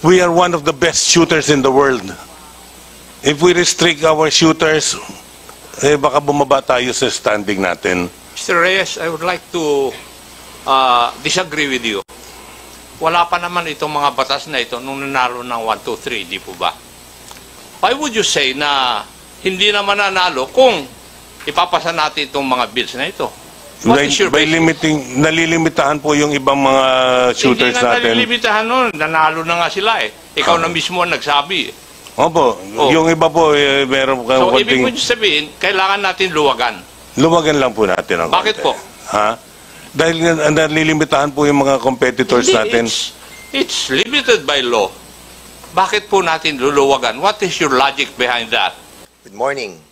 We are one of the best shooters in the world. If we restrict our shooters, baka bumaba tayo sa standing natin. Mr. Reyes, I would like to disagree with you. Wala pa naman itong mga batas na ito nung nanalo ng 1, 2, 3, di po ba? Why would you say na hindi naman nanalo kung ipapasa natin itong mga bills na ito? What is your By basis? nalilimitahan po yung ibang mga shooters Hindi na natin. nalilimitahan nun. Nanalo na nga sila eh. Ikaw na mismo ang nagsabi. Opo, yung iba po, meron So, ibig mo konting... sabihin, kailangan natin luwagan. Luwagan lang po natin ang Bakit konti. po? Ha? Dahil nalilimitahan po yung mga competitors Hindi, natin. it's limited by law. Bakit po natin luluwagan? What is your logic behind that? Good morning.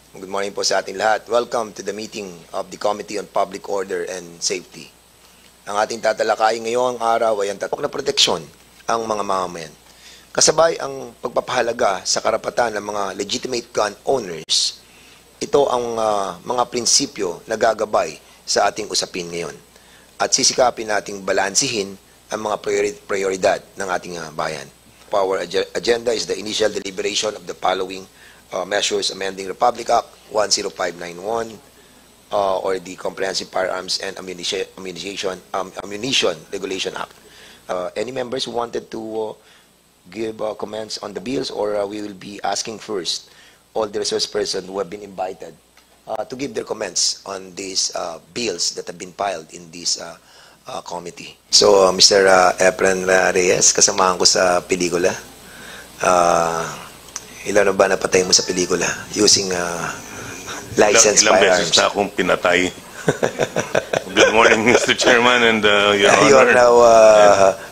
Good morning po sa ating lahat. Welcome to the meeting of the Committee on Public Order and Safety. Ang ating tatalakayin ngayong araw ay ang tatak na proteksyon ang mga mamamayan. Kasabay ang pagpapahalaga sa karapatan ng mga legitimate gun owners. Ito ang mga prinsipyo na gagabay sa ating usapin ngayon. At sisikapin nating balansihin ang mga prioridad ng ating bayan. Our agenda is the initial deliberation of the following measures amending Republic Act 10591 or the Comprehensive Firearms and Ammunition Regulation Act. Any members who wanted to give comments on the bills, or we will be asking first all the resource persons who have been invited to give their comments on these bills that have been filed in this committee. So, Mr. Efren Reyes, kasamahan ko sa pelikula. Ilan na ba napatay mo sa pelikula using licensed Ilang firearms? beses na akong pinatay. Good morning, Mr. Chairman and Your Honor. You are now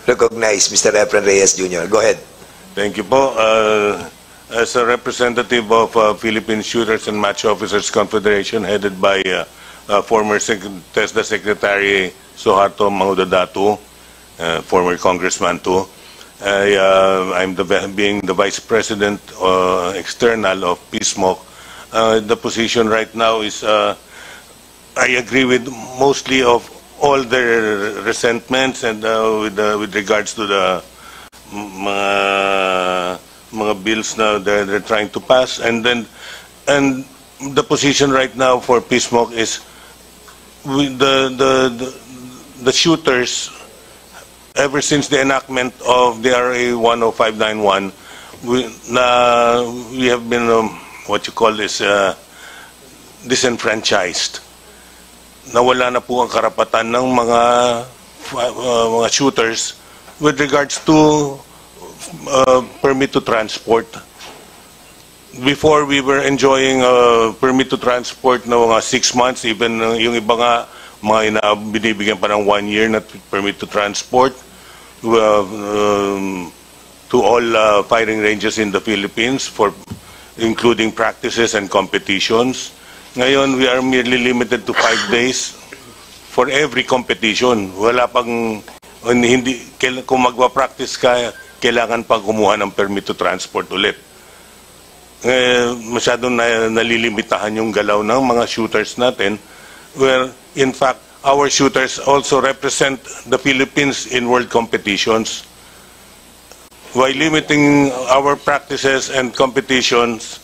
recognized, Mr. Efren Reyes Jr. Go ahead. Thank you po. As a representative of Philippine Shooters and Match Officers Confederation, headed by former TESDA Secretary Suharto Mangudadatu, former congressman too. I'm being the Vice President External of PSMOC. The position right now is I agree with mostly of all their resentments and with regards to the mga bills na they're trying to pass, and the position right now for PSMOC is the shooters. Ever since the enactment of the RA 10591, we have been what you call this disenfranchised. Nawala na po ang karapatan ng mga shooters with regards to permit to transport. Before, we were enjoying permit to transport na mga 6 months, even yung iba nga mga binibigyan pa ng 1 year na permit to transport to all firing ranges in the Philippines, including practices and competitions. Ngayon, we are merely limited to 5 days for every competition. Wala pang, kung magpa-practice ka, kailangan pang kumuha ng permit to transport ulit. Masyadong nalilimitahan yung galaw ng mga shooters natin, where in fact our shooters also represent the Philippines in world competitions. While limiting our practices and competitions,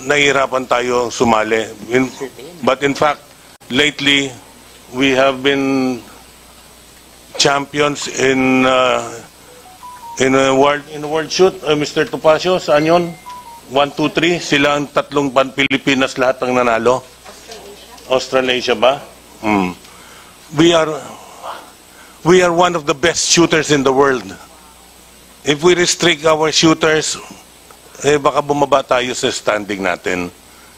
nahihirapan tayo sumali. But in fact, lately we have been champions in world shoot. Mr. Topacio, saan yun? 1, 2, 3, sila ang tatlong Pilipinas lahat ang nanalo. Australasia ba? We are one of the best shooters in the world. If we restrict our shooters, baka bumaba tayo sa standing natin.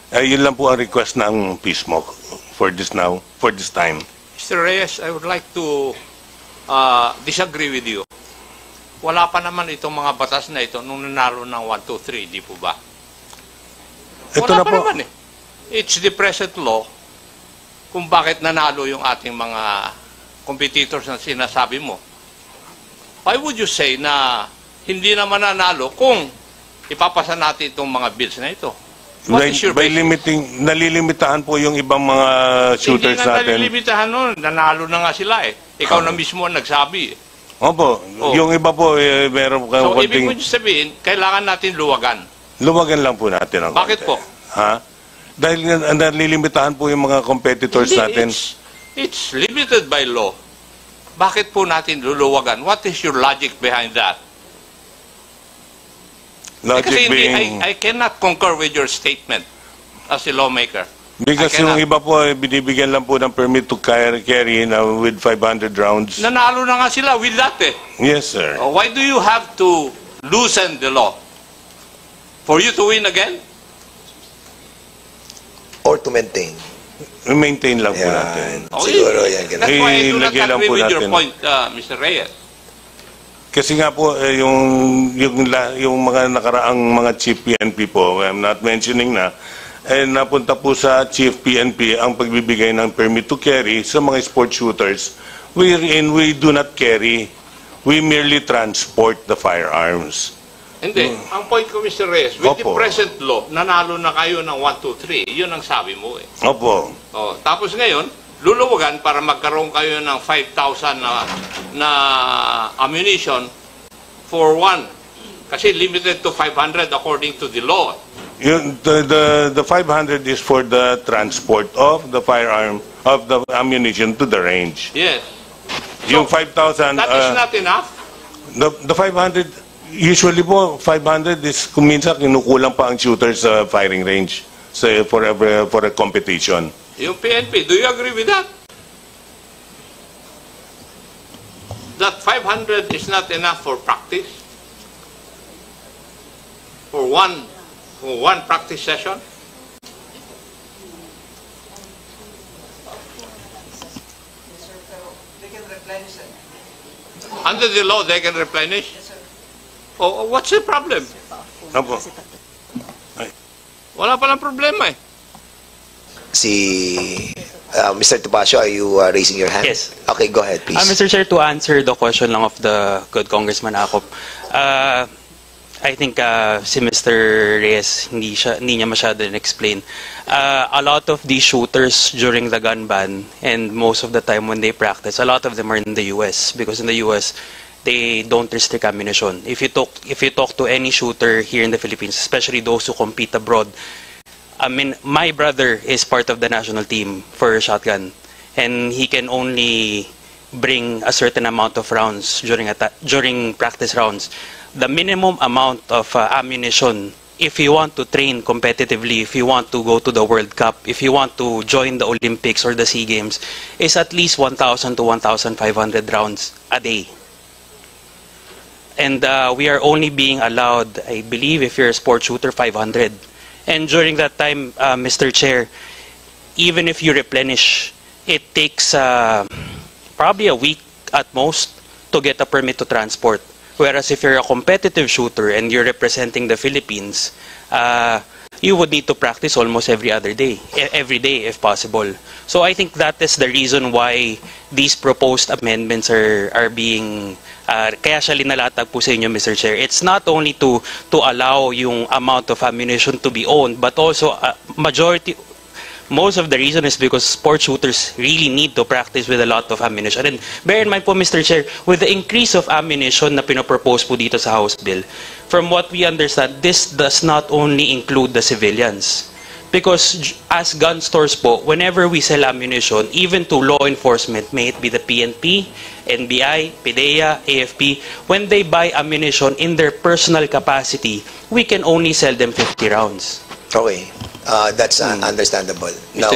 Yun lang po ang request ng PSMOC for this time. Mr. Reyes, I would like to disagree with you. Wala pa naman itong mga batas na ito nung nanalo ng 1, 2, 3, di po ba? Wala pa naman eh. It's the present law kung bakit nanalo yung ating mga competitors na sinasabi mo. Why would you say na hindi naman nanalo kung ipapasa natin itong mga bills na ito? What is your basis? Nalilimitahan po yung ibang mga shooters natin. Hindi na natin. nalilimitahan nun. Nanalo na nga sila eh. Ikaw na mismo ang nagsabi eh. Opo, Oh. yung iba po, meron So, ibig konting... mo sabihin, kailangan natin luwagan. Luwagan lang po natin ang Bakit konti. po? Ha? Dahil nalilimitahan po yung mga competitors Hindi, natin. it's limited by law. Bakit po natin luluwagan? What is your logic behind that? Logic Kasi hindi, being... I cannot concur with your statement as a lawmaker. Because I cannot. yung iba po, binibigyan lang po ng permit to carry na with 500 rounds. Nanalo na nga sila with that eh. Yes, sir. Why do you have to loosen the law? For you to win again? Or to maintain. Maintain lang po Yan. natin. Siguro yan. That's why I do not Ilagay lang agree po with your natin. point, Mr. Reyes. Kasi nga po, yung mga nakaraang mga chief PNP po, I'm not mentioning na, napunta po sa chief PNP ang pagbibigay ng permit to carry sa mga sport shooters wherein we do not carry. We merely transport the firearms. Hindi. Ang point ko, Mr. Reyes, with the Opo. present law, nanalo na kayo ng 1, 2, 3. Yun ang sabi mo eh. Opo. Tapos ngayon, luluwagan para magkaroon kayo ng 5,000 na ammunition for one. Kasi limited to 500 according to the law. The 500 is for the transport of the firearm, of the ammunition to the range. Yes. Yung 5,000... That is not enough. The 500, usually po, 500 is kung minsan kinukulang pa ang shooter sa firing range for a competition. Yung PNP, do you agree with that? That 500 is not enough for practice? For one practice session? Under the law, they can replenish? Oh, what's the problem? Opo. Wala palang problema eh. Mr. Topacio, are you raising your hand? Yes. Okay, go ahead, please. Mr. Chair, to answer the question lang of the good Congressman Acop, I think si Mr. Reyes, hindi niya masyado explain. A lot of these shooters during the gun ban, and most of the time when they practice, a lot of them are in the US, because in the US, they don't restrict ammunition. If you talk to any shooter here in the Philippines, especially those who compete abroad, I mean, my brother is part of the national team for shotgun, and he can only bring a certain amount of rounds during practice rounds. The minimum amount of ammunition, if you want to train competitively, if you want to go to the World Cup, if you want to join the Olympics or the SEA Games, is at least 1,000 to 1,500 rounds a day. And we are only being allowed, I believe, if you're a sport shooter, 500. And during that time, Mr. Chair, even if you replenish, it takes probably a week at most to get a permit to transport. Whereas if you're a competitive shooter and you're representing the Philippines, you would need to practice almost every day if possible. So I think that is the reason why these proposed amendments are being kaya siya linalatag po sa inyo, Mr. Chair. It's not only to allow yung amount of ammunition to be owned, but also most of the reason is because sport shooters really need to practice with a lot of ammunition. And bear in mind po, Mr. Chair, with the increase of ammunition na pinopropose po dito sa House Bill, from what we understand, this does not only include the civilians. Because as gun stores po, whenever we sell ammunition, even to law enforcement, may it be the PNP, NBI, PDEA, AFP, when they buy ammunition in their personal capacity, we can only sell them 50 rounds. Okay. That's understandable. Now,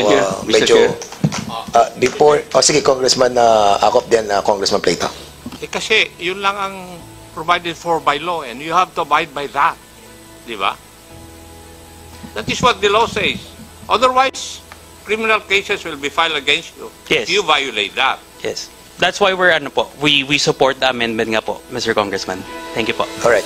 Mr. Chair. before... sige, Congressman Acop, then Congressman Plato. Kasi yun lang ang provided for by law and you have to abide by that. Di ba? That is what the law says. Otherwise, criminal cases will be filed against you Yes. if you violate that. Yes. That's why we support the amendment nga po, Mr. Congressman. Thank you po. All right.